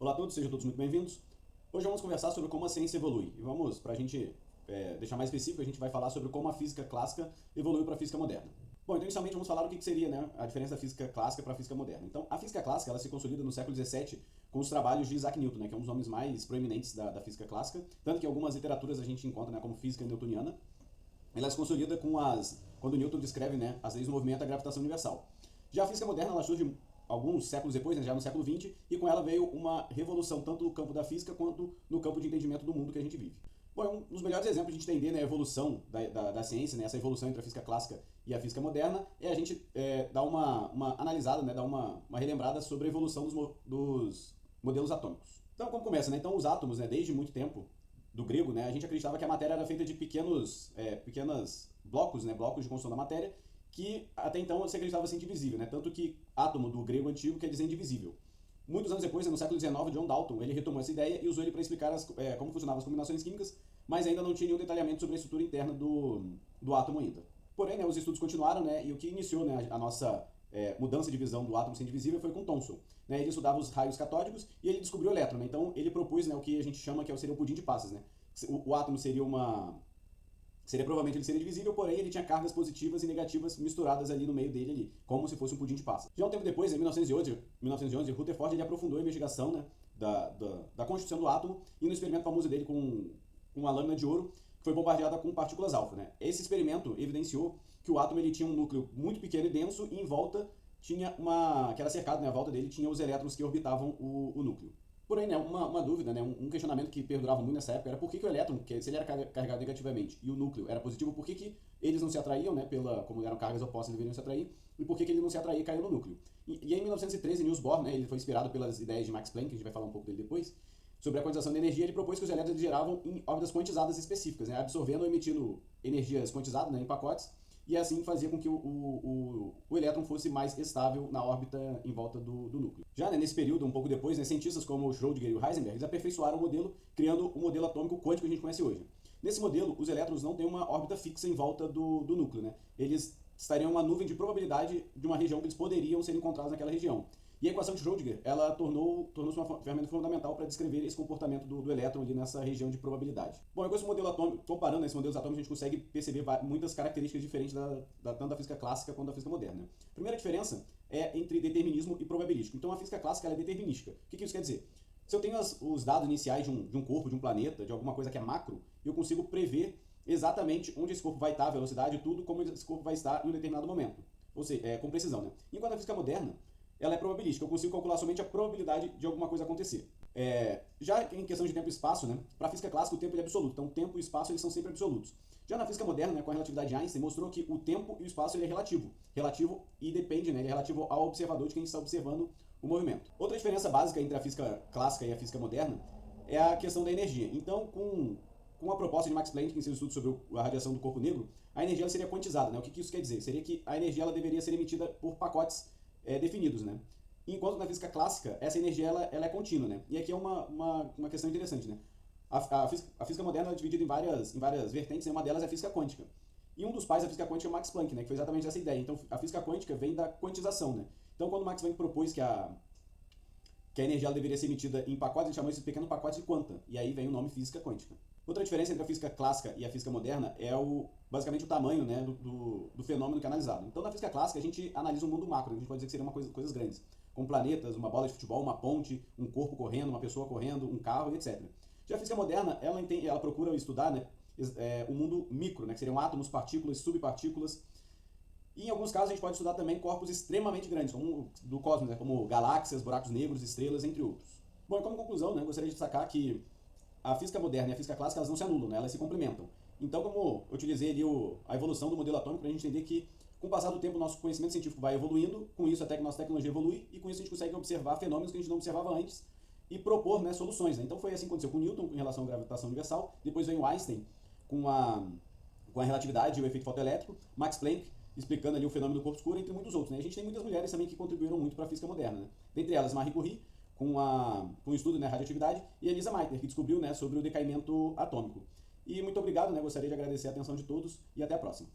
Olá a todos, sejam todos muito bem-vindos. Hoje vamos conversar sobre como a ciência evolui. E vamos, para a gente deixar mais específico, a gente vai falar sobre como a física clássica evoluiu para a física moderna. Bom, então inicialmente vamos falar o que seria, né, a diferença da física clássica para a física moderna. Então, a física clássica ela se consolida no século XVII com os trabalhos de Isaac Newton, né, que é um dos homens mais proeminentes da física clássica, tanto que em algumas literaturas a gente encontra, né, como física newtoniana. Ela se consolida quando Newton descreve, né, as leis do movimento da gravitação universal. Já a física moderna ela surge alguns séculos depois, né, já no século XX, e com ela veio uma revolução tanto no campo da física quanto no campo de entendimento do mundo que a gente vive. Bom, um dos melhores exemplos de a gente entender, né, a evolução da ciência, né, essa evolução entre a física clássica e a física moderna, é a gente dar uma analisada, né, dar uma relembrada sobre a evolução dos modelos atômicos. Então, como começa? Né? Então, os átomos, né, desde muito tempo, do grego, né, a gente acreditava que a matéria era feita de pequenos blocos, né, blocos de construção da matéria, que até então se acreditava ser indivisível, né? Tanto que átomo do grego antigo quer dizer indivisível. Muitos anos depois, no século XIX, John Dalton ele retomou essa ideia e usou ele para explicar como funcionavam as combinações químicas, mas ainda não tinha nenhum detalhamento sobre a estrutura interna do átomo ainda. Porém, né, os estudos continuaram, né, e o que iniciou, né, a nossa mudança de visão do átomo ser indivisível foi com Thomson. Né? Ele estudava os raios catódicos e ele descobriu o elétron. Né? Então ele propôs, né, o que a gente chama que seria o pudim de passas. Né? O átomo provavelmente ele seria divisível, porém ele tinha cargas positivas e negativas misturadas ali no meio dele, ali, como se fosse um pudim de passas. Já um tempo depois, em 1911 Rutherford ele aprofundou a investigação, né, da constituição do átomo e no experimento famoso dele com uma lâmina de ouro que foi bombardeada com partículas alfa. Né? Esse experimento evidenciou que o átomo ele tinha um núcleo muito pequeno e denso e em volta tinha que era cercado, né, à volta dele tinha os elétrons que orbitavam o núcleo. Porém, né, uma dúvida, né, um questionamento que perdurava muito nessa época era por que o elétron, se ele era carregado negativamente e o núcleo era positivo, por que eles não se atraíam, né, como eram cargas opostas, deveriam se atrair, e por que ele não se atraía e caiu no núcleo. E em 1913, Niels Bohr, né, ele foi inspirado pelas ideias de Max Planck, que a gente vai falar um pouco dele depois, sobre a quantização da energia, ele propôs que os elétrons giravam em órbitas quantizadas específicas, né, absorvendo ou emitindo energias quantizadas, né, em pacotes, e assim fazia com que o elétron fosse mais estável na órbita em volta do núcleo. Já, né, nesse período, um pouco depois, né, cientistas como o Schrödinger e o Heisenberg eles aperfeiçoaram o modelo, criando o modelo atômico quântico que a gente conhece hoje. Nesse modelo, os elétrons não têm uma órbita fixa em volta do núcleo. Né? Eles estariam uma nuvem de probabilidade de uma região que eles poderiam ser encontrados naquela região. E a equação de Schrödinger ela tornou-se uma ferramenta fundamental para descrever esse comportamento do elétron ali nessa região de probabilidade. Bom, com esse modelo atômico, comparando esses modelos atômicos, a gente consegue perceber muitas características diferentes tanto da física clássica quanto da física moderna. A primeira diferença é entre determinismo e probabilístico. Então a física clássica ela é determinística. O que isso quer dizer? Se eu tenho os dados iniciais de um corpo, de um planeta, de alguma coisa que é macro, eu consigo prever exatamente onde esse corpo vai estar, a velocidade e tudo, como esse corpo vai estar em um determinado momento. Ou seja, com precisão. Né? Enquanto a física moderna, ela é probabilística, eu consigo calcular somente a probabilidade de alguma coisa acontecer. Já em questão de tempo e espaço, né, para a física clássica o tempo é absoluto, então o tempo e o espaço eles são sempre absolutos. Já na física moderna, né, com a relatividade de Einstein, mostrou que o tempo e o espaço ele é relativo e depende, né, ele é relativo ao observador de quem está observando o movimento. Outra diferença básica entre a física clássica e a física moderna é a questão da energia. Então, com a proposta de Max Planck, em seu estudo sobre a radiação do corpo negro, a energia ela seria quantizada. Né? O que isso quer dizer? Seria que a energia ela deveria ser emitida por pacotes definidos, né? Enquanto na física clássica, essa energia ela é contínua, né? E aqui é uma questão interessante, né? A física moderna é dividida em várias vertentes, né? Uma delas é a física quântica. E um dos pais da física quântica é o Max Planck, né? Que foi exatamente essa ideia. Então, a física quântica vem da quantização, né? Então, quando o Max Planck propôs que a energia ela deveria ser emitida em pacotes, ele chamou esses pequenos pacotes de quanta. E aí vem o nome física quântica. Outra diferença entre a física clássica e a física moderna é basicamente o tamanho, né, do fenômeno que é analisado. Então, na física clássica, a gente analisa um mundo macro, a gente pode dizer que seriam coisas grandes, como planetas, uma bola de futebol, uma ponte, um corpo correndo, uma pessoa correndo, um carro, etc. Já a física moderna, ela procura estudar, né, o mundo micro, né, que seriam átomos, partículas, subpartículas. E em alguns casos a gente pode estudar também corpos extremamente grandes, como do cosmos, né, como galáxias, buracos negros, estrelas, entre outros. Bom, e como conclusão, né, gostaria de destacar que a física moderna e a física clássica elas não se anulam, né? Elas se complementam. Então, como eu utilizei ali a evolução do modelo atômico para a gente entender que, com o passar do tempo, o nosso conhecimento científico vai evoluindo, com isso até que a nossa tecnologia evolui, e com isso a gente consegue observar fenômenos que a gente não observava antes e propor, né, soluções. Né? Então foi assim que aconteceu com Newton em relação à gravitação universal, depois veio Einstein com a relatividade e o efeito fotoelétrico, Max Planck explicando ali o fenômeno do corpo escuro, entre muitos outros. Né? A gente tem muitas mulheres também que contribuíram muito para a física moderna. Né? Dentre elas, Marie Curie, com o estudo, né, radioatividade, e Elisa Meitner, que descobriu, né, sobre o decaimento atômico. E muito obrigado, né, gostaria de agradecer a atenção de todos e até a próxima.